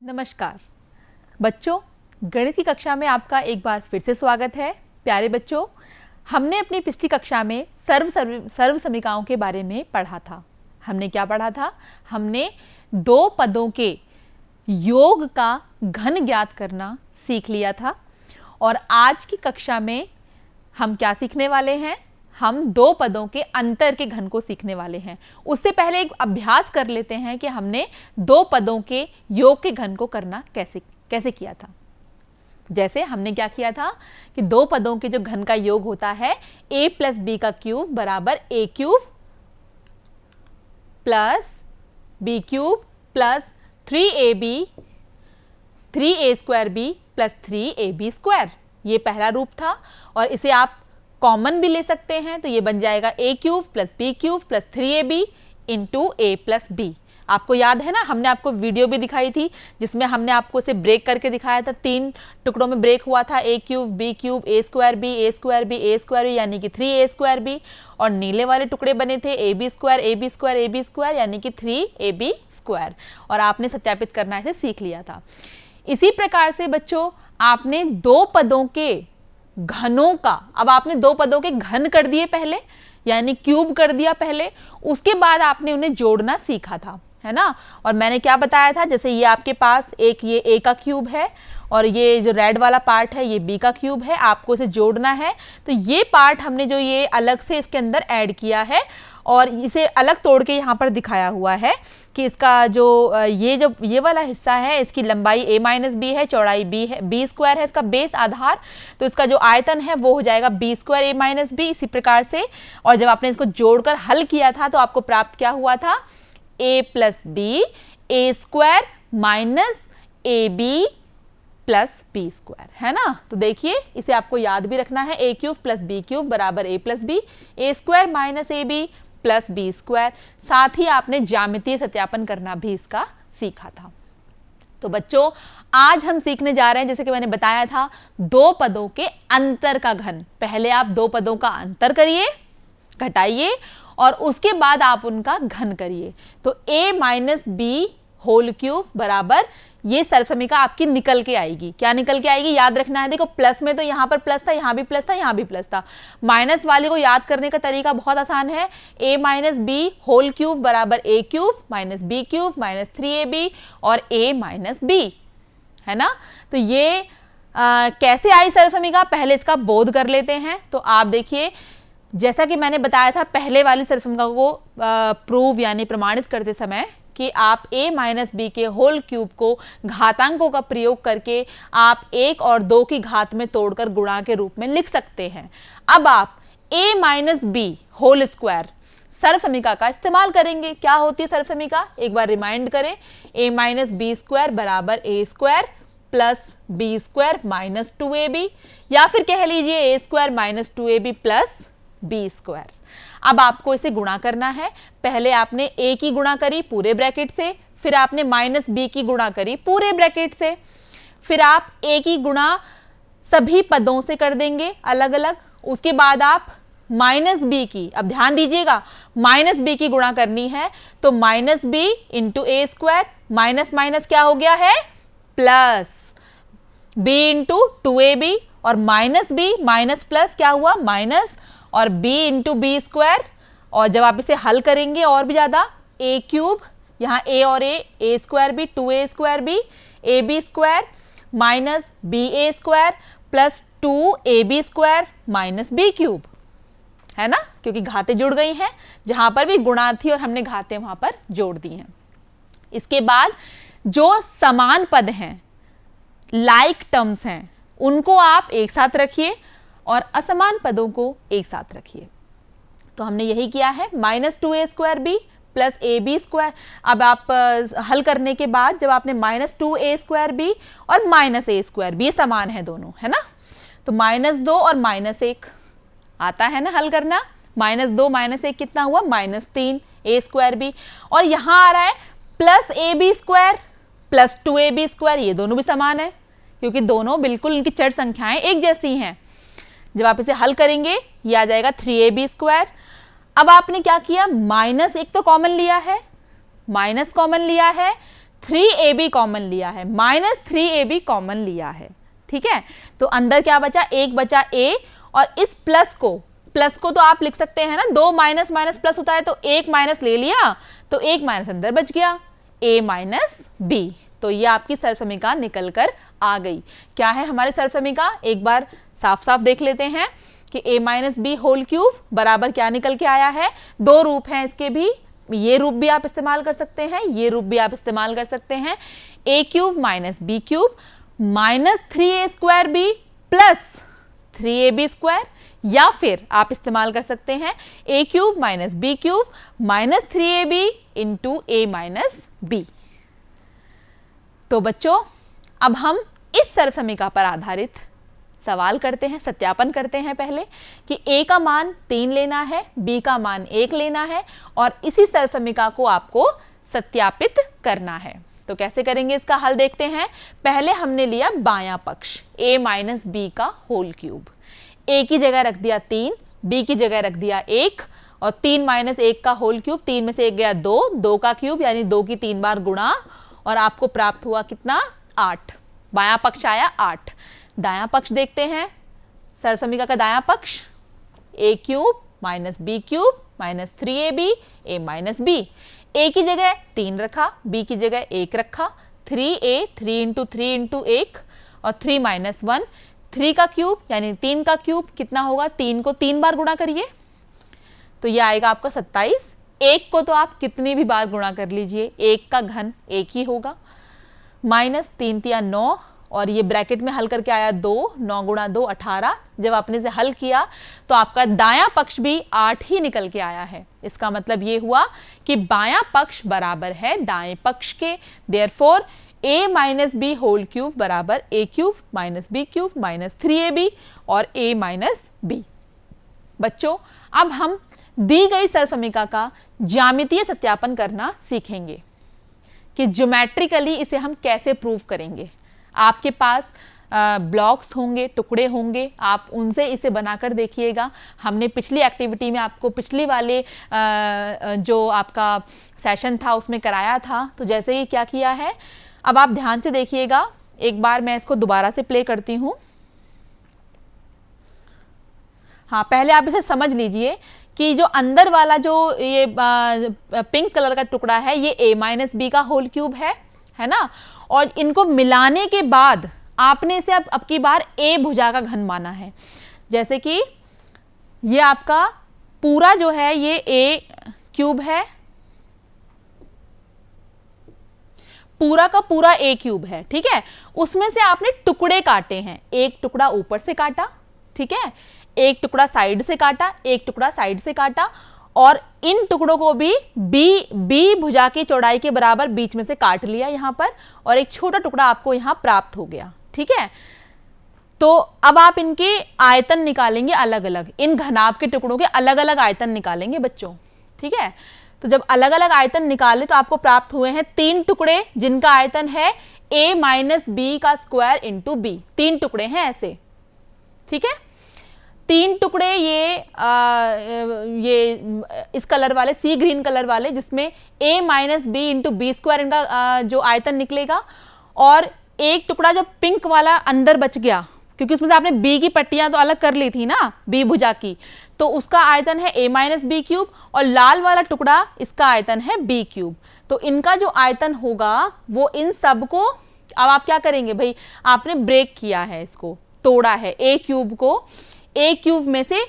नमस्कार बच्चों, गणित की कक्षा में आपका एक बार फिर से स्वागत है। प्यारे बच्चों, हमने अपनी पिछली कक्षा में सर्व समीकरणों के बारे में पढ़ा था। हमने क्या पढ़ा था? हमने दो पदों के योग का घन ज्ञात करना सीख लिया था। और आज की कक्षा में हम क्या सीखने वाले हैं? हम दो पदों के अंतर के घन को सीखने वाले हैं। उससे पहले एक अभ्यास कर लेते हैं कि हमने दो पदों के योग के घन को करना कैसे किया था। जैसे हमने क्या किया था कि दो पदों के जो घन का योग होता है a प्लस बी का क्यूब बराबर a cube plus b cube plus 3a square b plus 3ab square, ये पहला रूप था। और इसे आप कॉमन भी ले सकते हैं, तो ये बन जाएगा a cube plus b cube plus 3ab into a plus b. आपको याद है ना, हमने आपको वीडियो भी दिखाई थी जिसमें हमने आपको इसे ब्रेक करके दिखाया था। तीन टुकड़ों में ब्रेक हुआ था, a cube b cube a square b a square b a square b यानी कि 3a स्क्वायर बी, और नीले वाले टुकड़े बने थे ab स्क्वायर यानी कि 3ab स्क्वायर। और आपने सत्यापित करना इसे सीख लिया था। इसी प्रकार से बच्चों, आपने दो पदों के घनों का, अब आपने दो पदों के घन कर दिए पहले, यानी क्यूब कर दिया पहले, उसके बाद आपने उन्हें जोड़ना सीखा था, है ना। और मैंने क्या बताया था, जैसे ये आपके पास एक ये a का क्यूब है और ये जो रेड वाला पार्ट है ये b का क्यूब है, आपको इसे जोड़ना है। तो ये पार्ट हमने जो ये अलग से इसके अंदर ऐड किया है और इसे अलग तोड़ के यहाँ पर दिखाया हुआ है कि इसका जो ये वाला हिस्सा है, इसकी लंबाई a माइनस बी है, चौड़ाई b है, b स्क्वायर है इसका बेस आधार, तो इसका जो आयतन है वो हो जाएगा b square a minus b. इसी प्रकार से, और जब आपने इसको जोड़कर हल किया था तो आपको प्राप्त क्या हुआ था? a plus b a square minus a B plus B square, है ना। तो देखिए, इसे आपको याद भी रखना है, a cube plus b cube बराबर a plus b, a square minus a B plus B square. साथ ही आपने ज्यामितीय सत्यापन करना भी इसका सीखा था। तो बच्चों, आज हम सीखने जा रहे हैं, जैसे कि मैंने बताया था, दो पदों के अंतर का घन। पहले आप दो पदों का अंतर करिए, घटाइए, और उसके बाद आप उनका घन करिए। तो a minus B whole cube बराबर, ये सर्वसमीका आपकी निकल के आएगी। क्या निकल के आएगी? याद रखना है। देखो, प्लस में तो यहाँ पर प्लस था, यहाँ भी प्लस था, यहाँ भी प्लस था। माइनस वाले को याद करने का तरीका बहुत आसान है। a minus B whole cube बराबर a cube minus b cube minus 3ab और a माइनस बी, है ना। तो ये कैसे आई सर्वसमीका, पहले इसका बोध कर लेते हैं। तो आप देखिए, जैसा कि मैंने बताया था पहले वाली सर्वसमीका को प्रूव यानी प्रमाणित करते समय कि आप a माइनस बी के होल क्यूब को घातांकों का प्रयोग करके आप 1 और 2 की घात में तोड़कर गुणा के रूप में लिख सकते हैं। अब आप a minus B whole square सर्वसमीका का इस्तेमाल करेंगे। क्या होती है सर्वसमीका? एक बार रिमाइंड करें, a माइनस बी स्क्वायर बराबर a square plus B square minus 2ab, या फिर कह लीजिए a square minus 2ab plus B square. अब आपको इसे गुणा करना है। पहले आपने a की गुणा करी पूरे ब्रैकेट से, फिर आपने माइनस b की गुणा करी पूरे ब्रैकेट से, फिर आप a की गुणा सभी पदों से कर देंगे अलग अलग। उसके बाद आप माइनस b की, अब ध्यान दीजिएगा, माइनस b की गुणा करनी है, तो माइनस b इंटू ए स्क्वायर, माइनस माइनस क्या हो गया है? प्लस b इंटू 2ab, और माइनस b माइनस प्लस क्या हुआ? माइनस, और b इंटू बी स्क्वायर। और जब आप इसे हल करेंगे और भी ज्यादा, a क्यूब, यहाँ a और a स्क्वायर भी 2a स्क्वायर भी a b square minus b a square plus 2ab square minus b cube, है ना, क्योंकि घातें जुड़ गई हैं। जहां पर भी गुणा थी और हमने घातें वहां पर जोड़ दी हैं। इसके बाद जो समान पद हैं, लाइक टर्म्स हैं, उनको आप एक साथ रखिए और असमान पदों को एक साथ रखिए। तो हमने यही किया है, minus 2a square b plus ए बी स्क्वायर। अब आप हल करने के बाद जब आपने माइनस 2a स्क्वायर बी और माइनस ए स्क्वायर बी समान है दोनों, है ना, तो माइनस 2 और माइनस 1 आता है ना हल करना। माइनस 2 माइनस 1 कितना हुआ? माइनस 3 a स्क्वायर बी, और यहाँ आ रहा है प्लस ए b square plus 2ab square, ये दोनों भी समान है क्योंकि दोनों बिल्कुल इनकी चर संख्याएं एक जैसी हैं। जब आप इसे हल करेंगे ये आ जाएगा 3ab स्क्वायर। अब आपने क्या किया? माइनस 1 तो कॉमन लिया है, माइनस कॉमन लिया है, 3ab कॉमन लिया है, -3ab कॉमन लिया है, ठीक है। तो अंदर क्या बचा, एक बचा a, और इस प्लस को तो आप लिख सकते हैं ना, 2 माइनस माइनस प्लस होता है, तो एक माइनस ले लिया, तो एक माइनस अंदर बच गया, a माइनस बी। तो ये आपकी सर्वसमीका निकल कर आ गई। क्या है हमारी सर्वसमीका, एक बार साफ साफ देख लेते हैं कि a minus B whole cube बराबर क्या निकल के आया है। दो रूप हैं इसके भी, ये रूप भी आप इस्तेमाल कर सकते हैं, ये रूप भी आप इस्तेमाल कर सकते हैं। a cube minus b cube minus 3a² b plus 3ab square, या फिर आप इस्तेमाल कर सकते हैं a cube minus b cube minus 3ab into a minus b. तो बच्चों, अब हम इस सर्वसमीका पर आधारित सवाल करते हैं, सत्यापन करते हैं पहले कि a का मान 3 लेना है, b का मान 1 लेना है, और इसी सर्वसमीका को आपको सत्यापित करना है। तो कैसे करेंगे इसका हल देखते हैं। पहले हमने लिया बायां पक्ष a माइनस बी का होल क्यूब, a की जगह रख दिया 3, b की जगह रख दिया 1, और 3 माइनस 1 का होल क्यूब, 3 में से 1 गया 2, 2 का क्यूब यानी 2 की 3 बार गुणा, और आपको प्राप्त हुआ कितना, 8। बायां पक्ष आया 8। दायां पक्ष देखते हैं, सर्वसमीका का दायां पक्ष a cube minus b cube minus 3ab a minus b. a की जगह 3 रखा, b की जगह 1 रखा, 3a 3 इंटू 3 इंटू 1, और 3 माइनस 1, 3 का क्यूब यानी 3 का क्यूब कितना होगा, 3 को 3 बार गुणा करिए तो ये आएगा आपका 27। 1 को तो आप कितनी भी बार गुणा कर लीजिए, 1 का घन 1 ही होगा, माइनस 3 तिया 9, और ये ब्रैकेट में हल करके आया 2, 9 गुणा 2 18। जब आपने से हल किया तो आपका दायां पक्ष भी 8 ही निकल के आया है। इसका मतलब ये हुआ कि बायां पक्ष बराबर है दाएं पक्ष के, therefore a minus B whole cube बराबर a cube minus b cube minus 3ab और a माइनस बी। बच्चों, अब हम दी गई सर्वसमीका का ज्यामितीय सत्यापन करना सीखेंगे कि ज्योमेट्रिकली इसे हम कैसे प्रूव करेंगे। आपके पास ब्लॉक्स होंगे, टुकड़े होंगे, आप उनसे इसे बनाकर देखिएगा। हमने पिछली एक्टिविटी में आपको पिछली वाले जो आपका सेशन था उसमें कराया था। तो जैसे ही क्या किया है, अब आप ध्यान से देखिएगा, एक बार मैं इसको दोबारा से प्ले करती हूँ। हाँ, पहले आप इसे समझ लीजिए कि जो अंदर वाला जो ये पिंक कलर का टुकड़ा है ये a माइनस बी का होल क्यूब है ना, और इनको मिलाने के बाद आपने इसे अब की बार a भुजा का घन माना है। जैसे कि ये आपका पूरा जो है ये a क्यूब है, पूरा का पूरा a क्यूब है, ठीक है। उसमें से आपने टुकड़े काटे हैं, एक टुकड़ा ऊपर से काटा, ठीक है, एक टुकड़ा साइड से काटा, एक टुकड़ा साइड से काटा, और इन टुकड़ों को भी बी भुजा की चौड़ाई के बराबर बीच में से काट लिया यहाँ पर, और एक छोटा टुकड़ा आपको यहाँ प्राप्त हो गया, ठीक है। तो अब आप इनके आयतन निकालेंगे अलग अलग, इन घनाभ के टुकड़ों के अलग अलग आयतन निकालेंगे बच्चों, ठीक है। तो जब अलग अलग आयतन निकाले तो आपको प्राप्त हुए हैं 3 टुकड़े जिनका आयतन है a माइनस बी का स्क्वायर इंटू बी। 3 टुकड़े हैं ऐसे, ठीक है। 3 टुकड़े ये इस कलर वाले, सी ग्रीन कलर वाले, जिसमें a minus b into b square इनका जो आयतन निकलेगा, और एक टुकड़ा जो पिंक वाला अंदर बच गया, क्योंकि उसमें से आपने b की पट्टियां तो अलग कर ली थी ना, b भुजा की, तो उसका आयतन है a माइनस बी क्यूब, और लाल वाला टुकड़ा इसका आयतन है b क्यूब। तो इनका जो आयतन होगा वो इन सब को, अब आप क्या करेंगे भाई, आपने ब्रेक किया है, इसको तोड़ा है, a क्यूब को a क्यूब में से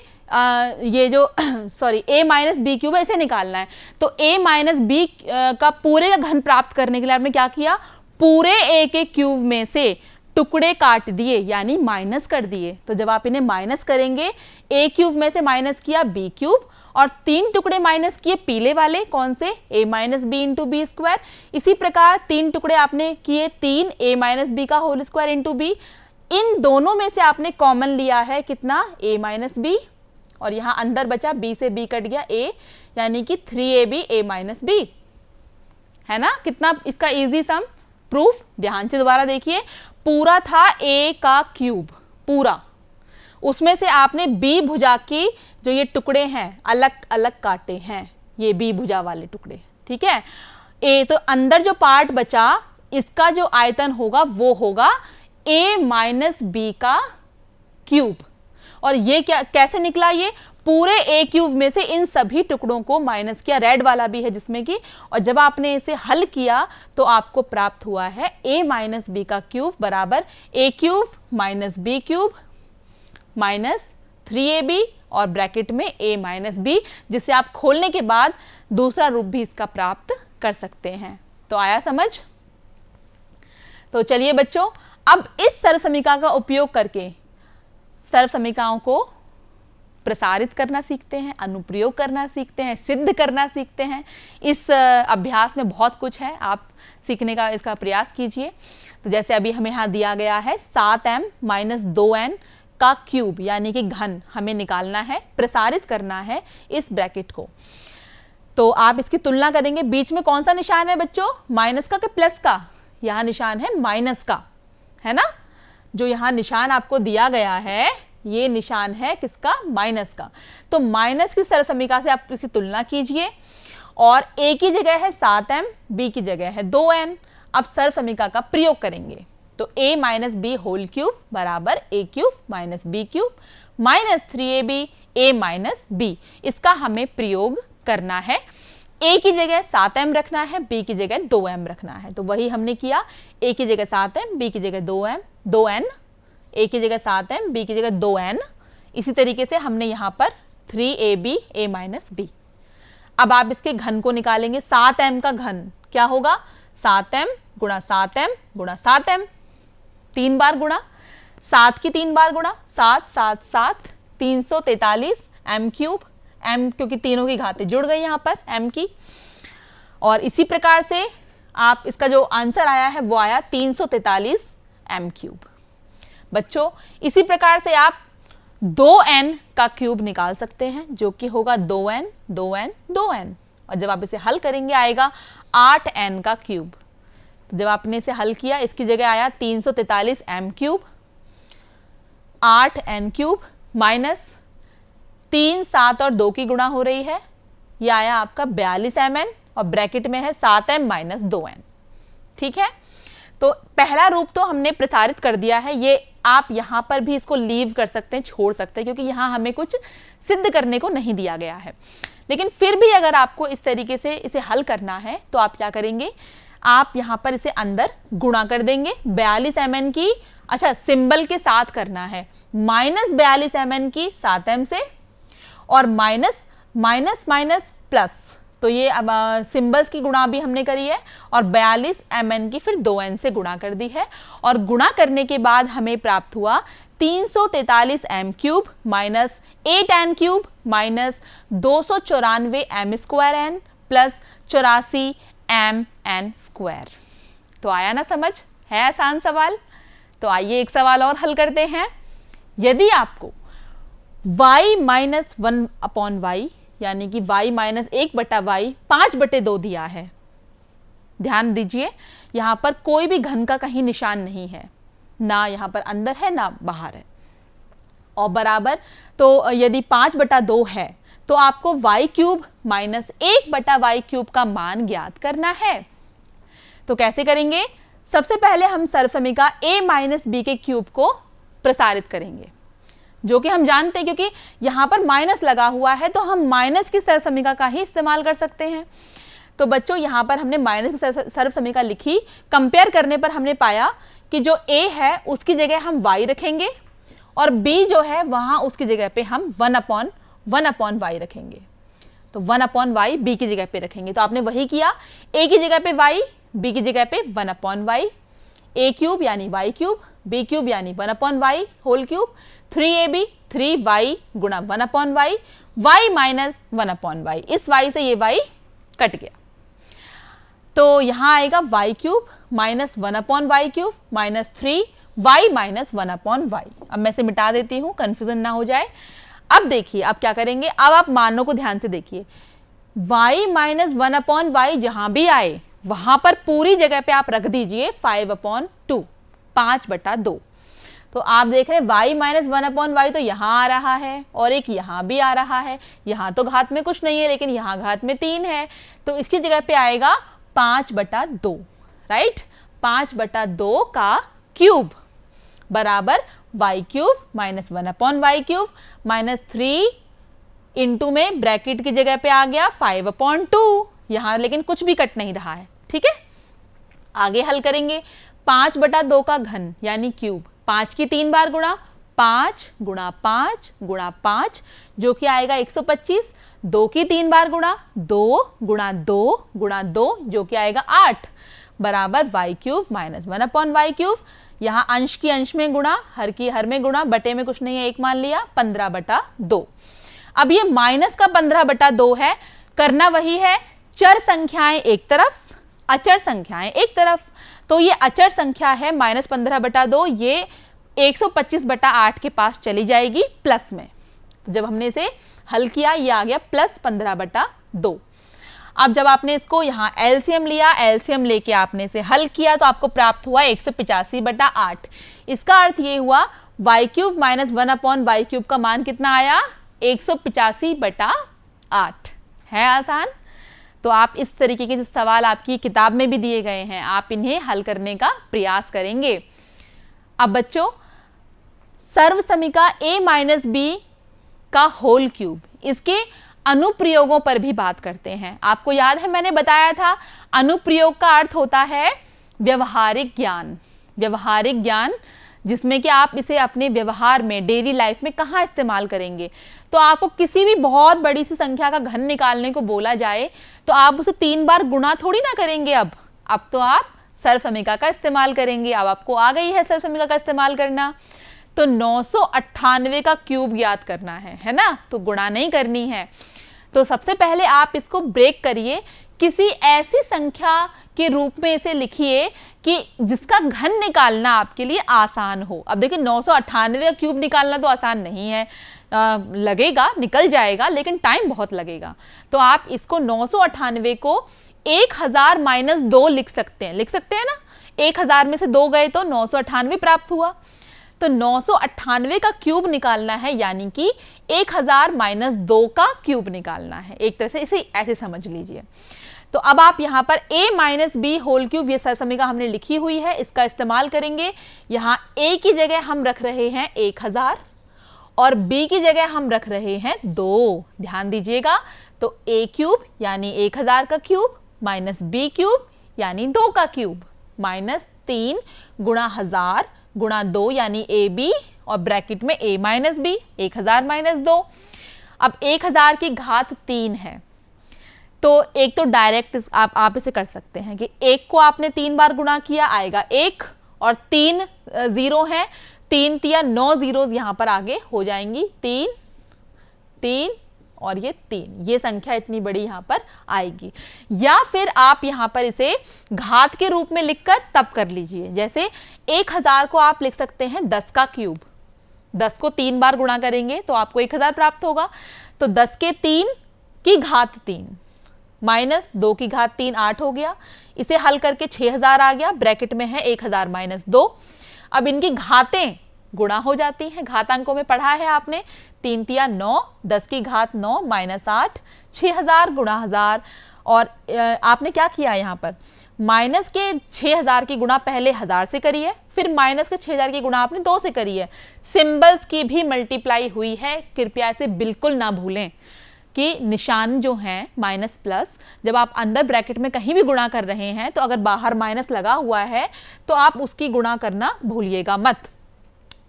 ये जो sorry a minus b cube है इसे निकालना है। तो a माइनस बी का पूरे का घन प्राप्त करने के लिए आपने क्या किया, पूरे a के क्यूब में से टुकड़े काट दिए यानी माइनस कर दिए। तो जब आप इन्हें माइनस करेंगे, a क्यूब में से माइनस किया b क्यूब, और 3 टुकड़े माइनस किए पीले वाले, कौन से, a minus b into b square. इसी प्रकार 3 टुकड़े आपने किए 3 a माइनस बी का होल स्क्वायर इंटू बी। इन दोनों में से आपने कॉमन लिया है कितना, a माइनस बी, और यहाँ अंदर बचा b से b कट गया a, यानी कि 3ab a माइनस बी, है ना। कितना इसका इजी सम प्रूफ, ध्यान से दोबारा देखिए। पूरा था a का क्यूब पूरा, उसमें से आपने b भुजा की जो ये टुकड़े हैं अलग अलग काटे हैं, ये b भुजा वाले टुकड़े, ठीक है। ए, तो अंदर जो पार्ट बचा इसका जो आयतन होगा वो होगा a माइनस बी का क्यूब। और ये क्या कैसे निकला, ये पूरे a क्यूब में से इन सभी टुकड़ों को माइनस किया, रेड वाला भी है जिसमें कि, और जब आपने इसे हल किया तो आपको प्राप्त हुआ है a माइनस बी का क्यूब बराबर a cube minus b cube minus 3ab और ब्रैकेट में a माइनस बी, जिसे आप खोलने के बाद दूसरा रूप भी इसका प्राप्त कर सकते हैं। तो आया समझ? तो चलिए बच्चों, अब इस सर्व समीकरण का उपयोग करके सर्व समीकरणों को प्रसारित करना सीखते हैं, अनुप्रयोग करना सीखते हैं, सिद्ध करना सीखते हैं। इस अभ्यास में बहुत कुछ है, आप सीखने का इसका प्रयास कीजिए। तो जैसे अभी हमें यहाँ दिया गया है 7m माइनस 2n का क्यूब यानी कि घन हमें निकालना है, प्रसारित करना है इस ब्रैकेट को। तो आप इसकी तुलना करेंगे, बीच में कौन सा निशान है बच्चों, माइनस का कि प्लस का? यहाँ निशान है माइनस का, है ना। जो यहाँ निशान आपको दिया गया है ये निशान है किसका, माइनस का। तो माइनस की सर्व समीकरण से आप इसकी तुलना कीजिए, और a की जगह है 7m, b की जगह है 2n। अब सर्व समीकरण का प्रयोग करेंगे तो a minus B whole cube बराबर a cube minus b cube minus 3ab a minus b, इसका हमें प्रयोग करना है। a की जगह 7m रखना है, b की जगह 2m रखना है। तो वही हमने किया, a की जगह 7m, b की जगह 2n, a की जगह 7m, b की जगह 2n। इसी तरीके से हमने यहाँ पर 3ab a माइनस b। अब आप इसके घन को निकालेंगे, 7m का घन क्या होगा, 7m गुणा 7m गुणा 7m, 3 बार गुणा, 7 की 3 बार गुणा, 7 7 7 343 m क्यूब, m क्योंकि तीनों की घातें जुड़ गई यहाँ पर m की। और इसी प्रकार से आप इसका जो आंसर आया है वो आया 343 m क्यूब। बच्चों इसी प्रकार से आप 2n का क्यूब निकाल सकते हैं जो कि होगा 2n 2n 2n, और जब आप इसे हल करेंगे आएगा 8n का क्यूब। तो जब आपने इसे हल किया इसकी जगह आया 343 m cube, 8n cube minus 3 7 और 2 की गुणा हो रही है, यह आया आपका 42 mn, और ब्रैकेट में है 7m माइनस 2n। ठीक है, तो पहला रूप तो हमने प्रसारित कर दिया है, ये आप यहाँ पर भी इसको लीव कर सकते हैं, छोड़ सकते हैं, क्योंकि यहाँ हमें कुछ सिद्ध करने को नहीं दिया गया है। लेकिन फिर भी अगर आपको इस तरीके से इसे हल करना है तो आप क्या करेंगे, आप यहाँ पर इसे अंदर गुणा कर देंगे 42 mn की, अच्छा सिंबल के साथ करना है, माइनस 42 mn की 7m से, और माइनस माइनस माइनस प्लस, तो ये अब सिंबल्स की गुणा भी हमने करी है, और 42 mn की फिर 2n से गुणा कर दी है, और गुणा करने के बाद हमें प्राप्त हुआ 343 m cube minus 8n cube minus 294 m square n plus 84 m n square. तो आया ना समझ, है आसान सवाल। तो आइए एक सवाल और हल करते हैं। यदि आपको y माइनस 1 अपॉन y यानी कि y माइनस 1 बटा y 5/2 दिया है, ध्यान दीजिए यहाँ पर कोई भी घन का कहीं निशान नहीं है, ना यहाँ पर अंदर है ना बाहर है, और बराबर, तो यदि 5/2 है तो आपको y क्यूब माइनस 1 बटा y क्यूब का मान ज्ञात करना है। तो कैसे करेंगे, सबसे पहले हम सर्व समीकरण a माइनस बी के क्यूब को प्रसारित करेंगे, जो कि हम जानते हैं क्योंकि यहाँ पर माइनस लगा हुआ है तो हम माइनस की सर्व समीकरण का ही इस्तेमाल कर सकते हैं। तो बच्चों यहाँ पर हमने माइनस की सर्व समीकरण लिखी, कंपेयर करने पर हमने पाया कि जो a है उसकी जगह हम y रखेंगे, और b जो है वहाँ उसकी जगह पे हम 1 अपॉन y रखेंगे। तो 1 अपॉन y b की जगह पे रखेंगे। तो आपने वही किया, a की जगह पे y, b की जगह पे 1 अपॉन y, a क्यूब यानी y क्यूब, b क्यूब यानी 1 upon y whole cube, 3ab 3y गुणा 1 upon y, y minus 1 upon y, इस y से ये y कट गया, तो यहाँ आएगा y cube minus 1 upon y cube minus 3y minus 1 upon y। अब मैं इसे मिटा देती हूँ, कंफ्यूजन ना हो जाए। अब देखिए अब क्या करेंगे, अब आप मानों को ध्यान से देखिए, y माइनस 1 अपॉन y जहाँ भी आए वहां पर पूरी जगह पे आप रख दीजिए 5/2, 5/2। तो आप देख रहे हैं y माइनस 1 अपॉन y तो यहाँ आ रहा है और एक यहाँ भी आ रहा है, यहाँ तो घात में कुछ नहीं है लेकिन यहाँ घात में 3 है, तो इसकी जगह पे आएगा 5/2, राइट। 5/2 का क्यूब बराबर y cube minus 1/y³ minus 3 into में ब्रैकेट की जगह पे आ गया 5/2। यहां लेकिन कुछ भी कट नहीं रहा है, ठीक है। आगे हल करेंगे। 5/2 का घन यानी क्यूब, 5 की 3 बार गुणा, 5 गुणा 5 गुणा 5 जो कि आएगा 125। 2 की 3 बार गुणा, 2 गुणा 2 गुणा 2 जो कि आएगा 8 बराबर y क्यूब माइनस 1/y³। यहाँ अंश की अंश में गुणा, हर की हर में गुणा, बटे में कुछ नहीं है, एक मान लिया, 15/2। अब ये माइनस का 15/2 है, करना वही है, चर संख्याएं एक तरफ, अचर संख्याएं एक तरफ। तो ये अचर संख्या है माइनस 15/2, ये 125/8 के पास चली जाएगी प्लस में। तो जब हमने इसे हल किया ये आ गया प्लस 15/2। अब जब आपने इसको यहाँ एलसीएम लिया, एलसीएम लेके आपने इसे हल किया तो आपको प्राप्त हुआ 185/8। इसका अर्थ ये हुआ y³ माइनस 1/y³ का मान कितना आया, 185/8। है आसान। तो आप इस तरीके के सवाल आपकी किताब में भी दिए गए हैं, आप इन्हें हल करने का प्रयास करेंगे। अब बच्चों सर्वसमीका a माइनस बी का होल क्यूब, इसके अनुप्रयोगों पर भी बात करते हैं। आपको याद है मैंने बताया था अनुप्रयोग का अर्थ होता है व्यवहारिक ज्ञान। व्यवहारिक ज्ञान जिसमें कि आप इसे अपने व्यवहार में, डेली लाइफ में कहाँ इस्तेमाल करेंगे। तो आपको किसी भी बहुत बड़ी सी संख्या का घन निकालने को बोला जाए तो आप उसे 3 बार गुणा थोड़ी ना करेंगे। अब तो आप सर्वसमीका का इस्तेमाल करेंगे। अब आपको आ गई है सर्वसमीका का इस्तेमाल करना। तो 998 का क्यूब ज्ञात करना है ना, तो गुणा नहीं करनी है। तो सबसे पहले आप इसको ब्रेक करिए, किसी ऐसी संख्या के रूप में इसे लिखिए कि जिसका घन निकालना आपके लिए आसान हो। अब देखिए 998 का क्यूब निकालना तो आसान नहीं है, लगेगा, निकल जाएगा, लेकिन टाइम बहुत लगेगा। तो आप इसको 998 को 1000 माइनस 2 लिख सकते हैं ना। 1000 में से 2 गए तो 998 प्राप्त हुआ। तो 998 का क्यूब निकालना है, यानी कि 1000 माइनस 2 का क्यूब निकालना है। एक तरह से इसे ऐसे समझ लीजिए। तो अब आप यहाँ पर a minus B whole cube, ये सर्वसमीका हमने लिखी हुई है, इसका इस्तेमाल करेंगे। यहाँ a की जगह हम रख रहे हैं 1000 और b की जगह हम रख रहे हैं 2। ध्यान दीजिएगा। तो a क्यूब यानी 1000 का क्यूब माइनस b क्यूब यानी 2 का क्यूब माइनस 3 गुणा 1000 गुणा 2 यानी ab और ब्रैकेट में a माइनस b, 1000 माइनस 2। अब 1000 की घात 3 है, तो एक तो डायरेक्ट आप इसे कर सकते हैं कि 1 को आपने 3 बार गुणा किया, आएगा 1 और 3 जीरो हैं, 3 तिया 9 जीरोज यहाँ पर आगे हो जाएंगी, 3 3 और ये 3, ये संख्या इतनी बड़ी यहाँ पर आएगी। या फिर आप यहाँ पर इसे घात के रूप में लिखकर तब कर लीजिए। जैसे 1000 को आप लिख सकते हैं 10 का क्यूब, 10 को 3 बार गुणा करेंगे तो आपको 1000 प्राप्त होगा। तो 10 के 3 की घात 3 माइनस 2 की घात 3 8 हो गया। इसे हल करके 6000 आ गया, ब्रैकेट में है 1000 माइनस 2। अब इनकी घातें गुणा हो जाती हैं, घातांकों में पढ़ा है आपने, 3 तिया 9, 10 की घात 9 माइनस 8, 6000 गुणा 1000। और आपने क्या किया यहाँ पर, माइनस के 6000 की गुणा पहले 1000 से करिए, फिर माइनस के 6000 की गुणा आपने 2 से करी है। सिंबल्स की भी मल्टीप्लाई हुई है, कृपया इसे बिल्कुल ना भूलें कि निशान जो हैं माइनस प्लस, जब आप अंदर ब्रैकेट में कहीं भी गुणा कर रहे हैं तो अगर बाहर माइनस लगा हुआ है तो आप उसकी गुणा करना भूलिएगा मत।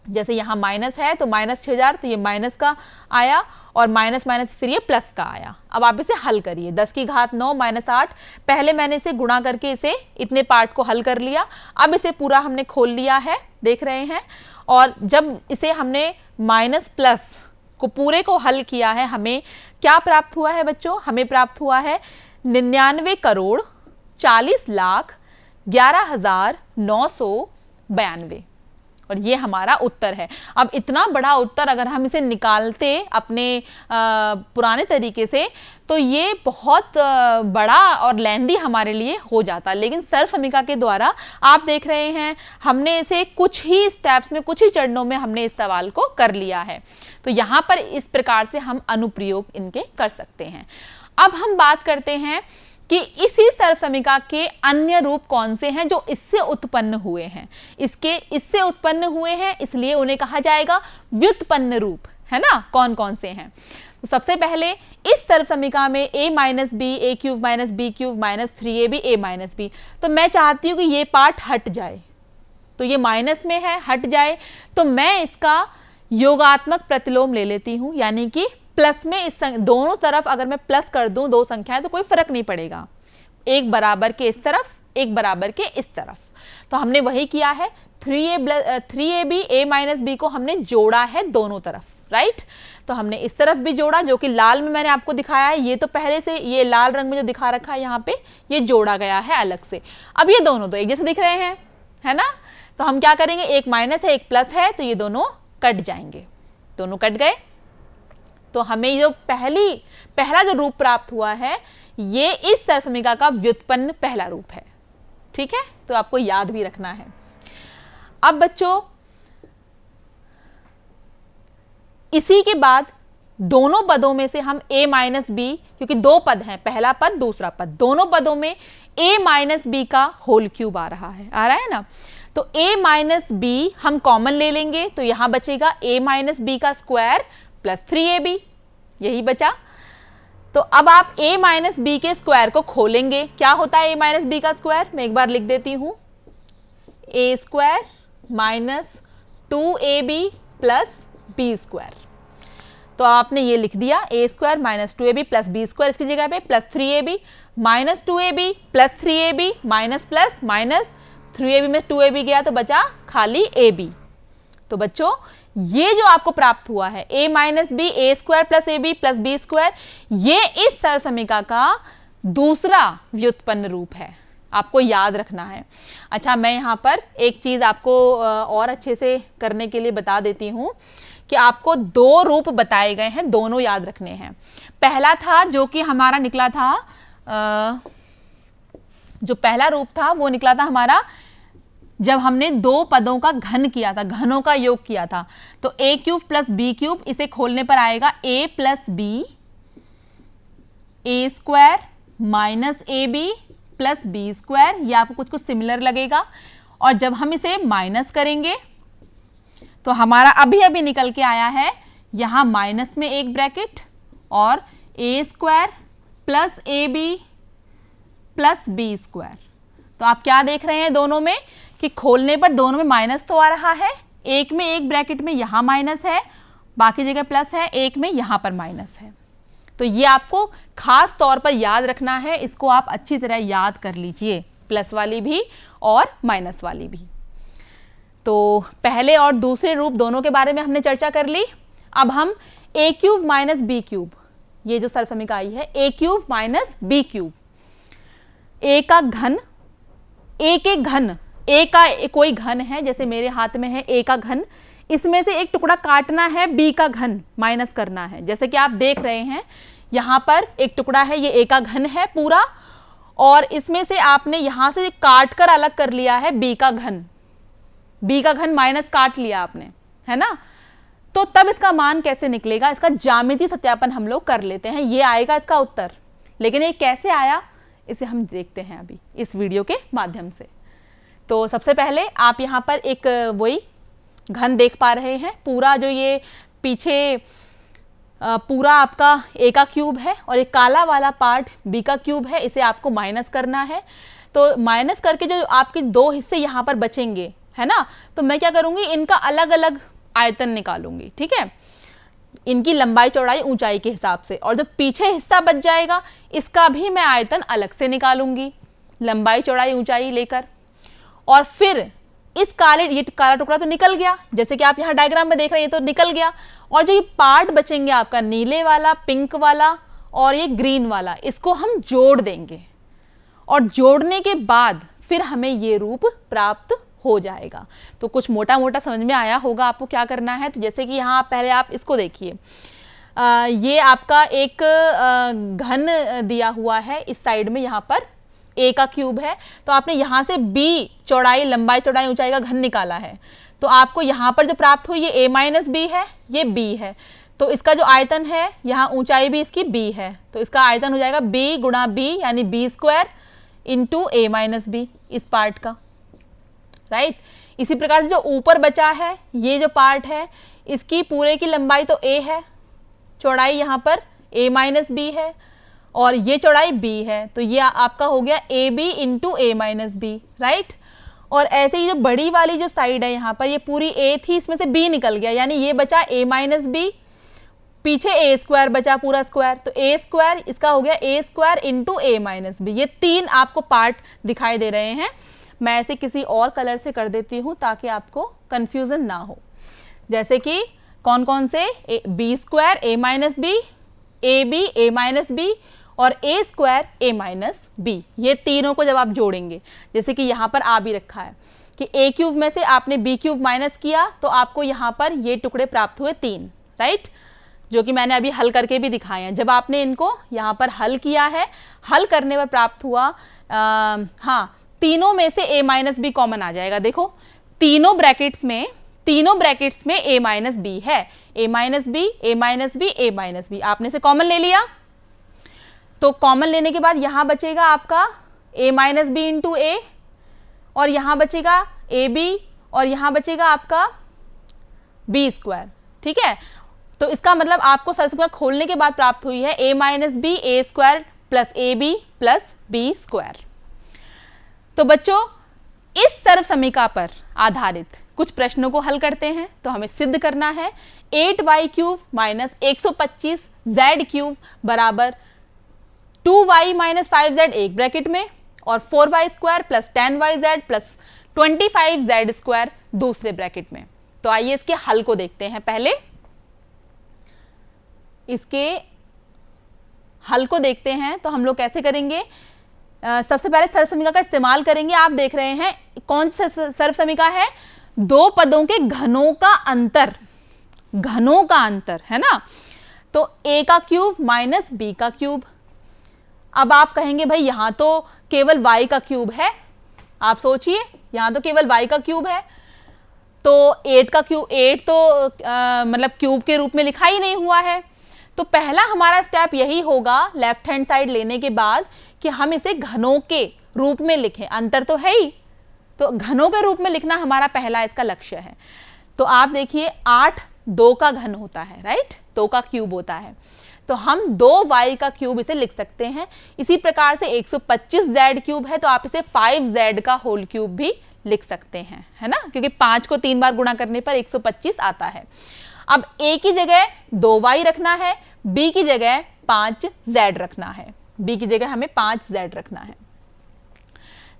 जैसे यहाँ माइनस है तो माइनस 6000, तो ये माइनस का आया और माइनस माइनस फिर ये प्लस का आया। अब आप इसे हल करिए, 10 की घात 9 माइनस 8, पहले मैंने इसे गुणा करके इसे इतने पार्ट को हल कर लिया। अब इसे पूरा हमने खोल लिया है, देख रहे हैं। और जब इसे हमने माइनस प्लस को पूरे को हल किया है, हमें क्या प्राप्त हुआ है बच्चों, हमें प्राप्त हुआ है 99,40,11,992 और ये हमारा उत्तर है। अब इतना बड़ा उत्तर अगर हम इसे निकालते अपने पुराने तरीके से तो ये बहुत बड़ा और लेंदी हमारे लिए हो जाता, लेकिन सर्वसमीका के द्वारा आप देख रहे हैं हमने इसे कुछ ही स्टेप्स में, कुछ ही चरणों में हमने इस सवाल को कर लिया है। तो यहाँ पर इस प्रकार से हम अनुप्रयोग इनके कर सकते हैं। अब हम बात करते हैं कि इसी सर्वसमिका के अन्य रूप कौन से हैं जो इससे उत्पन्न हुए हैं, इससे उत्पन्न हुए हैं, इसलिए उन्हें कहा जाएगा व्युत्पन्न रूप, है ना। कौन कौन से हैं? तो सबसे पहले इस सर्वसमिका में a minus b a cube minus b cube minus 3ab a minus b, तो मैं चाहती हूँ कि ये पार्ट हट जाए, तो ये माइनस में है, हट जाए, तो मैं इसका योगात्मक प्रतिलोम ले लेती हूँ, यानी कि प्लस में इस दोनों तरफ अगर मैं प्लस कर दूं दो संख्याएं तो कोई फर्क नहीं पड़ेगा, एक बराबर के इस तरफ, एक बराबर के इस तरफ। तो हमने वही किया है, 3ab a माइनस बी को हमने जोड़ा है दोनों तरफ, राइट। तो हमने इस तरफ भी जोड़ा, जो कि लाल में मैंने आपको दिखाया है, ये तो पहले से ये लाल रंग में जो दिखा रखा है यहाँ पे, ये जोड़ा गया है अलग से। अब ये दोनों तो एक जैसे दिख रहे हैं, है ना। तो हम क्या करेंगे, एक माइनस है एक प्लस है, तो ये दोनों कट जाएंगे, दोनों कट गए। तो हमें जो पहला जो रूप प्राप्त हुआ है, ये इस सर्वसमिका का व्युत्पन्न पहला रूप है, ठीक है। तो आपको याद भी रखना है। अब बच्चों इसी के बाद दोनों पदों में से हम a माइनस बी, क्योंकि दो पद हैं, पहला पद दूसरा पद, दोनों पदों में a माइनस बी का होल क्यूब आ रहा है ना। तो a माइनस बी हम कॉमन ले लेंगे, तो यहां बचेगा a माइनस बी का स्क्वायर प्लस 3ab, यही बचा। तो अब आप a माइनस बी के स्क्वायर को खोलेंगे, क्या होता है a माइनस बी का स्क्वायर, मैं एक बार लिख देती हूं, a square minus 2ab plus B square. तो आपने ये लिख दिया, a square minus 2ab plus B square, इसकी जगह पे plus 3ab minus 2ab plus 3ab minus plus minus 3ab में 2ab गया तो बचा खाली ab। तो बच्चों ये जो आपको प्राप्त हुआ है a minus b a square plus ab plus B square, ये इस सर्वसमिका का दूसरा व्युत्पन्न रूप है, आपको याद रखना है। अच्छा, मैं यहाँ पर एक चीज़ आपको और अच्छे से करने के लिए बता देती हूँ कि आपको दो रूप बताए गए हैं, दोनों याद रखने हैं। पहला था जो कि हमारा निकला था, जो पहला रूप था वो निकला था हमारा जब हमने दो पदों का घन किया था, घनों का योग किया था। तो a cube plus b cube, इसे खोलने पर आएगा a plus b a square minus a B plus B square, ये आपको कुछ कुछ सिमिलर लगेगा। और जब हम इसे माइनस करेंगे तो हमारा अभी अभी निकल के आया है, यहाँ माइनस में एक ब्रैकेट और A square plus A B plus B square. तो आप क्या देख रहे हैं दोनों में कि खोलने पर दोनों में माइनस तो आ रहा है, एक में एक ब्रैकेट में यहाँ माइनस है, बाकी जगह प्लस है, एक में यहाँ पर माइनस है। तो ये आपको खास तौर पर याद रखना है, इसको आप अच्छी तरह याद कर लीजिए, प्लस वाली भी और माइनस वाली भी। तो पहले और दूसरे रूप दोनों के बारे में हमने चर्चा कर ली। अब हम a cube minus b cube, ये जो सर्वसमिका आई है a cube minus b cube, a का घन, a के घन, a का कोई घन है, जैसे मेरे हाथ में है a का घन, इसमें से एक टुकड़ा काटना है, b का घन माइनस करना है। जैसे कि आप देख रहे हैं यहाँ पर एक टुकड़ा है, ये a का घन है पूरा, और इसमें से आपने यहाँ से काट कर अलग कर लिया है b का घन, b का घन माइनस काट लिया आपने, है ना। तो तब इसका मान कैसे निकलेगा, इसका ज्यामितीय सत्यापन हम लोग कर लेते हैं, ये आएगा इसका उत्तर। लेकिन ये कैसे आया इसे हम देखते हैं अभी इस वीडियो के माध्यम से। तो सबसे पहले आप यहाँ पर एक वही घन देख पा रहे हैं, पूरा जो ये पीछे पूरा आपका a का क्यूब है और एक काला वाला पार्ट b का क्यूब है, इसे आपको माइनस करना है। तो माइनस करके जो आपके दो हिस्से यहाँ पर बचेंगे, है ना, तो मैं क्या करूँगी, इनका अलग अलग आयतन निकालूंगी, ठीक है, इनकी लंबाई चौड़ाई ऊंचाई के हिसाब से। और जो पीछे हिस्सा बच जाएगा इसका भी मैं आयतन अलग से निकालूंगी, लंबाई चौड़ाई ऊंचाई लेकर। और फिर ये काला टुकड़ा तो निकल गया, जैसे कि आप यहाँ डायग्राम में देख रहे हैं, ये तो निकल गया। और जो ये पार्ट बचेंगे आपका नीले वाला, पिंक वाला और ये ग्रीन वाला, इसको हम जोड़ देंगे और जोड़ने के बाद फिर हमें ये रूप प्राप्त हो जाएगा। तो कुछ मोटा मोटा समझ में आया होगा आपको क्या करना है। तो जैसे कि यहाँ पहले आप इसको देखिए, ये आपका एक घन दिया हुआ है, इस साइड में यहाँ पर a का क्यूब है, तो आपने यहाँ से b चौड़ाई, लंबाई चौड़ाई ऊंचाई का घन निकाला है। तो आपको यहाँ पर जो प्राप्त हुई ये a माइनस बी है, ये b है। तो इसका जो आयतन है, यहाँ ऊंचाई भी इसकी b है, तो इसका आयतन हो जाएगा b गुणा b यानी b square into a minus b, इस पार्ट का, राइट। इसी प्रकार से जो ऊपर बचा है, ये जो पार्ट है, इसकी पूरे की लंबाई तो a है, चौड़ाई यहाँ पर a माइनस b है और ये चौड़ाई b है, तो ये आपका हो गया ab into a minus b, right. और ऐसे ही जो बड़ी वाली जो साइड है यहाँ पर, ये पूरी a थी, इसमें से b निकल गया, यानी ये बचा a माइनस b, पीछे a स्क्वायर बचा पूरा स्क्वायर, तो a स्क्वायर इसका हो गया a square into a minus b। ये तीन आपको पार्ट दिखाई दे रहे हैं। मैं ऐसे किसी और कलर से कर देती हूँ ताकि आपको कंफ्यूजन ना हो। जैसे कि कौन कौन से, b square a minus b, ab a minus b और a square a minus b, ये तीनों को जब आप जोड़ेंगे, जैसे कि यहाँ पर आ भी रखा है कि a क्यूब में से आपने b क्यूब माइनस किया तो आपको यहाँ पर ये टुकड़े प्राप्त हुए 3, राइट, जो कि मैंने अभी हल करके भी दिखाए हैं। जब आपने इनको यहाँ पर हल किया है, हल करने पर प्राप्त हुआ, हाँ, तीनों में से a माइनस बी कॉमन आ जाएगा। देखो तीनों ब्रैकेट्स में a माइनस बी है, a minus b, a minus b, a minus b, आपने से कॉमन ले लिया। तो कॉमन लेने के बाद यहाँ बचेगा आपका a माइनस बी इंटू ए, और यहाँ बचेगा ए बी, और यहाँ बचेगा आपका b स्क्वायर, ठीक है। तो इसका मतलब आपको सरसमीका खोलने के बाद प्राप्त हुई है a minus b a square plus A B plus B square. तो बच्चों, इस सर्वसमीका पर आधारित कुछ प्रश्नों को हल करते हैं। तो हमें सिद्ध करना है 8y cube minus 125 z cube बराबर 2y माइनस 5z एक ब्रैकेट में और 4y square plus 10yz plus 25z square दूसरे ब्रैकेट में। तो आइए इसके हल को देखते हैं। पहले इसके हल को देखते हैं। तो हम लोग कैसे करेंगे, सबसे पहले सर्वसमीका का इस्तेमाल करेंगे। आप देख रहे हैं कौन सा सर्वसमीका है, दो पदों के घनों का अंतर है ना। तो a का क्यूब माइनस b का क्यूब। अब आप कहेंगे भाई यहाँ तो केवल y का क्यूब है, आप सोचिए यहाँ तो केवल y का क्यूब है, तो 8 का क्यूब, 8 तो मतलब क्यूब के रूप में लिखा ही नहीं हुआ है। तो पहला हमारा स्टेप यही होगा लेफ्ट हैंड साइड लेने के बाद कि हम इसे घनों के रूप में लिखें, अंतर तो है ही, तो घनों के रूप में लिखना हमारा पहला इसका लक्ष्य है। तो आप देखिए 8 2 का घन होता है, राइट, 2 का क्यूब होता है, तो हम 2y का क्यूब इसे लिख सकते हैं। इसी प्रकार से 125z क्यूब है तो आप इसे 5z का होल क्यूब भी लिख सकते हैं, है ना, क्योंकि 5 को 3 बार गुणा करने पर 125 आता है। अब a की जगह 2y रखना है, b की जगह 5z रखना है, b की जगह हमें 5z रखना है।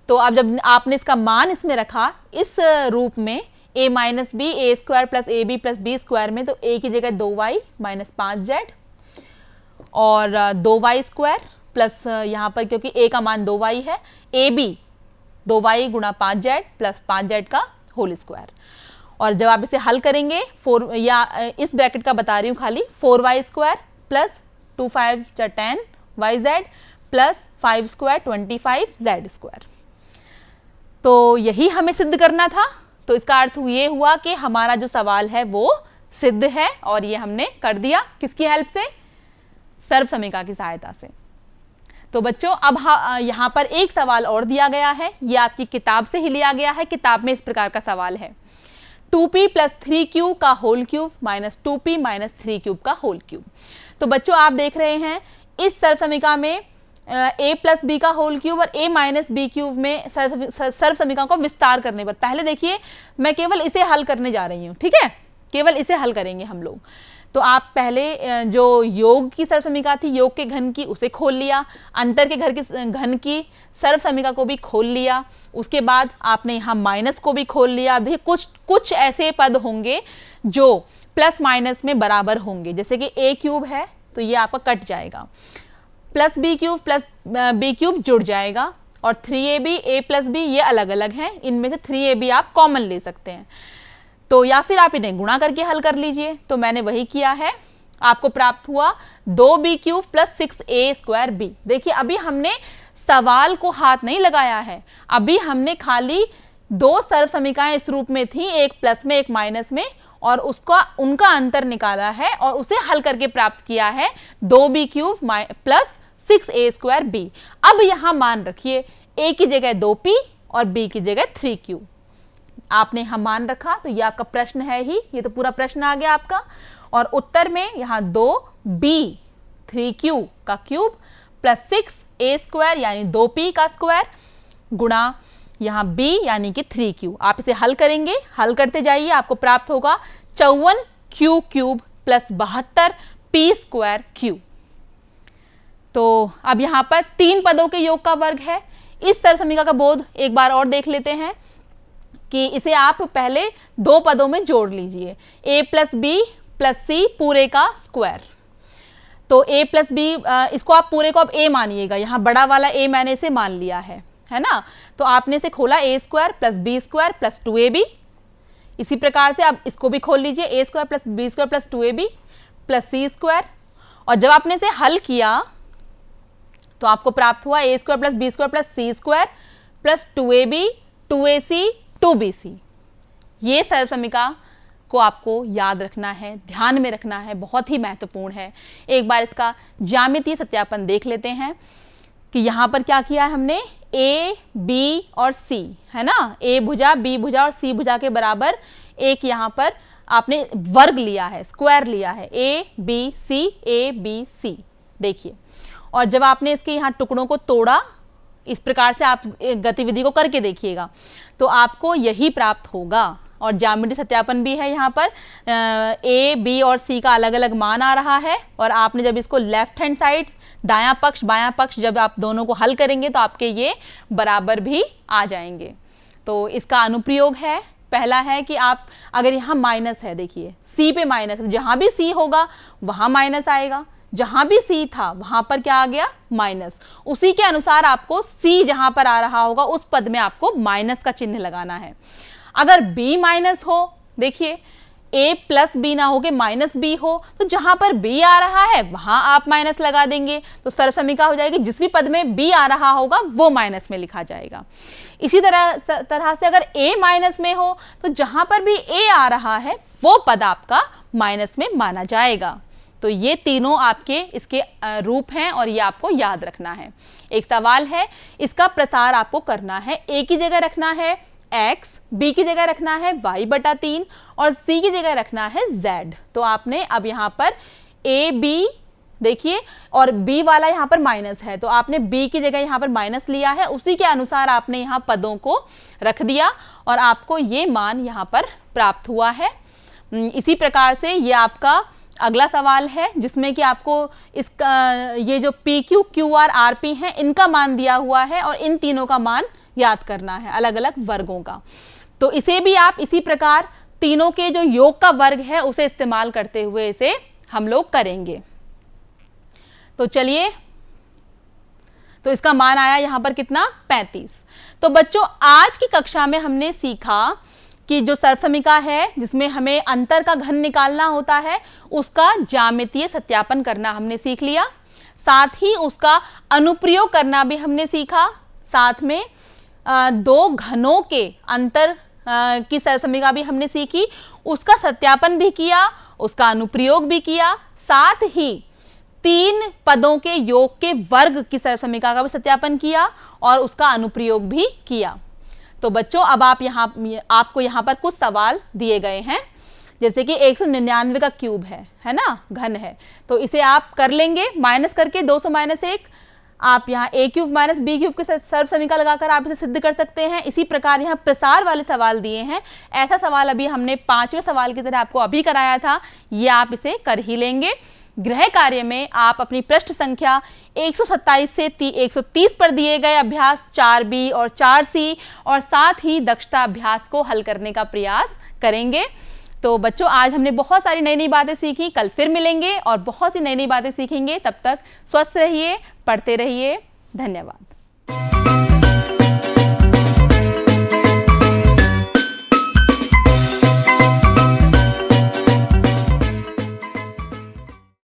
तो अब जब आपने इसका मान इसमें रखा इस रूप में a minus b a square plus A B plus B square में, तो a की जगह 2y माइनस 5z और 2y स्क्वायर प्लस यहाँ पर क्योंकि a का मान 2y है, ए बी 2y गुणा 5z प्लस 5z का होल स्क्वायर। और जब आप इसे हल करेंगे 4, या इस ब्रैकेट का बता रही हूँ खाली, 4y square plus 2 5 10yz plus 5 square 25z square. तो यही हमें सिद्ध करना था। तो इसका अर्थ ये हुआ कि हमारा जो सवाल है वो सिद्ध है, और ये हमने कर दिया किसकी हेल्प से, सर्वसमीका की सहायता से। तो बच्चों अब यहाँ पर एक सवाल और दिया गया है, ये आपकी किताब से ही लिया गया है। किताब में इस प्रकार का सवाल है, 2p प्लस 3q का whole cube minus 2p minus 3 cube का होल क्यूब। तो बच्चों आप देख रहे हैं इस सर्वसमीका में a प्लस बी का होल क्यूब और a माइनस बी क्यूब में सर्वसमीका को विस्तार करने पर, पहले देखिए मैं केवल इसे हल करने जा रही हूँ, ठीक है, केवल इसे हल करेंगे हम लोग। तो आप पहले जो योग की सर्वसमीका थी, योग के घन की, उसे खोल लिया, अंतर के घन की सर्वसमीका को भी खोल लिया, उसके बाद आपने यहाँ माइनस को भी खोल लिया। अभी कुछ ऐसे पद होंगे जो प्लस माइनस में बराबर होंगे, जैसे कि a क्यूब है तो ये आपका कट जाएगा, plus b cube plus b cube जुड़ जाएगा, और 3ab a प्लस b ये अलग अलग हैं, इनमें से 3ab आप कॉमन ले सकते हैं। तो या फिर आप इन्हें गुणा करके हल कर लीजिए। तो मैंने वही किया है, आपको प्राप्त हुआ 2b cube plus 6a square b। देखिए अभी हमने सवाल को हाथ नहीं लगाया है, अभी हमने खाली दो सर्वसमीकाएं इस रूप में थी, एक प्लस में एक माइनस में, और उनका अंतर निकाला है और उसे हल करके प्राप्त किया है 2b³ प्लस 6a² अब यहां मान रखिए a की जगह 2p और b की जगह 3q। आपने यहां मान रखा तो ये आपका प्रश्न है ही, ये तो पूरा प्रश्न आ गया आपका। और उत्तर में यहां 2b 3q का क्यूब प्लस 6a² यानी 2p का स्क्वायर गुणा यहाँ b यानी कि 3q। आप इसे हल करेंगे, हल करते जाइए, आपको प्राप्त होगा 54q³ प्लस 72p²q। तो अब यहाँ पर 3 पदों के योग का वर्ग है। इस सरसमीका का बोध एक बार और देख लेते हैं कि इसे आप पहले 2 पदों में जोड़ लीजिए, a प्लस बी प्लस सी पूरे का स्क्वायर। तो a प्लस बी, इसको आप पूरे को अब a मानिएगा, यहाँ बड़ा वाला a मैंने इसे मान लिया है ना। तो आपने इसे खोला a² plus b² plus 2ab। इसी प्रकार से अब इसको भी खोल लीजिए, a² plus b² plus 2ab plus c²। और जब आपने इसे हल किया तो आपको प्राप्त हुआ a² plus b² plus c² plus 2ab 2ac 2bc। ये सरसमीका को आपको याद रखना है, ध्यान में रखना है, बहुत ही महत्वपूर्ण है। एक बार इसका ज्यामितीय सत्यापन देख लेते हैं कि यहाँ पर क्या किया है हमने, a, b और c है ना, a भुजा b भुजा और c भुजा के बराबर एक यहाँ पर आपने वर्ग लिया है, स्क्वायर लिया है, a b c a b c। देखिए, और जब आपने इसके यहाँ टुकड़ों को तोड़ा, इस प्रकार से आप गतिविधि को करके देखिएगा तो आपको यही प्राप्त होगा। और ज्यामितीय सत्यापन भी है यहाँ पर, a b और c का अलग अलग मान आ रहा है और आपने जब इसको लेफ्ट हैंड साइड दायां पक्ष बायां पक्ष जब आप दोनों को हल करेंगे तो आपके ये बराबर भी आ जाएंगे। तो इसका अनुप्रयोग है, पहला है कि आप अगर यहाँ माइनस है, देखिए c पे माइनस है, जहाँ भी c होगा वहाँ माइनस आएगा, जहाँ भी c था वहाँ पर क्या आ गया, माइनस। उसी के अनुसार आपको c जहाँ पर आ रहा होगा उस पद में आपको माइनस का चिन्ह लगाना है। अगर b माइनस हो, देखिए a प्लस b ना हो के माइनस b हो, तो जहां पर b आ रहा है वहां आप माइनस लगा देंगे, तो सरसमीका हो जाएगी जिस भी पद में b आ रहा होगा वो माइनस में लिखा जाएगा। इसी तरह से अगर a माइनस में हो तो जहां पर भी a आ रहा है वो पद आपका माइनस में माना जाएगा। तो ये तीनों आपके इसके रूप हैं और ये आपको याद रखना है। एक सवाल है, इसका प्रसार आपको करना है, a की जगह रखना है x, b की जगह रखना है y/3 और c की जगह रखना है z। तो आपने अब यहाँ पर a b देखिए और b वाला यहाँ पर माइनस है तो आपने b की जगह यहाँ पर माइनस लिया है, उसी के अनुसार आपने यहाँ पदों को रख दिया और आपको ये मान यहाँ पर प्राप्त हुआ है। इसी प्रकार से ये आपका अगला सवाल है जिसमें कि आपको इसका ये जो PQ QR RP हैं इनका मान दिया हुआ है और इन तीनों का मान याद करना है, अलग अलग वर्गों का। तो इसे भी आप इसी प्रकार तीनों के जो योग का वर्ग है उसे इस्तेमाल करते हुए इसे हम लोग करेंगे। तो चलिए, तो इसका मान आया यहाँ पर कितना, 35। तो बच्चों आज की कक्षा में हमने सीखा कि जो सरसमीका है जिसमें हमें अंतर का घन निकालना होता है उसका ज्यामितीय सत्यापन करना हमने सीख लिया, साथ ही उसका अनुप्रयोग करना भी हमने सीखा, साथ में 2 घनों के अंतर की सरसमीका भी हमने सीखी, उसका सत्यापन भी किया, उसका अनुप्रयोग भी किया, साथ ही 3 पदों के योग के वर्ग की सरसमीका का भी सत्यापन किया और उसका अनुप्रयोग भी किया। तो बच्चों अब आपको यहाँ पर कुछ सवाल दिए गए हैं, जैसे कि 199 का क्यूब है ना, घन है, तो इसे आप कर लेंगे माइनस करके 200 - 1। आप यहाँ a³ माइनस b³ के सर्वसमीका लगाकर आप इसे सिद्ध कर सकते हैं। इसी प्रकार यहाँ प्रसार वाले सवाल दिए हैं, ऐसा सवाल अभी हमने 5वें सवाल की तरह आपको अभी कराया था, ये आप इसे कर ही लेंगे। गृह कार्य में आप अपनी पृष्ठ संख्या 127 से 130 पर दिए गए अभ्यास 4b और 4c और साथ ही दक्षता अभ्यास को हल करने का प्रयास करेंगे। तो बच्चों आज हमने बहुत सारी नई नई बातें सीखी, कल फिर मिलेंगे और बहुत सी नई नई बातें सीखेंगे। तब तक स्वस्थ रहिए, पढ़ते रहिए। धन्यवाद।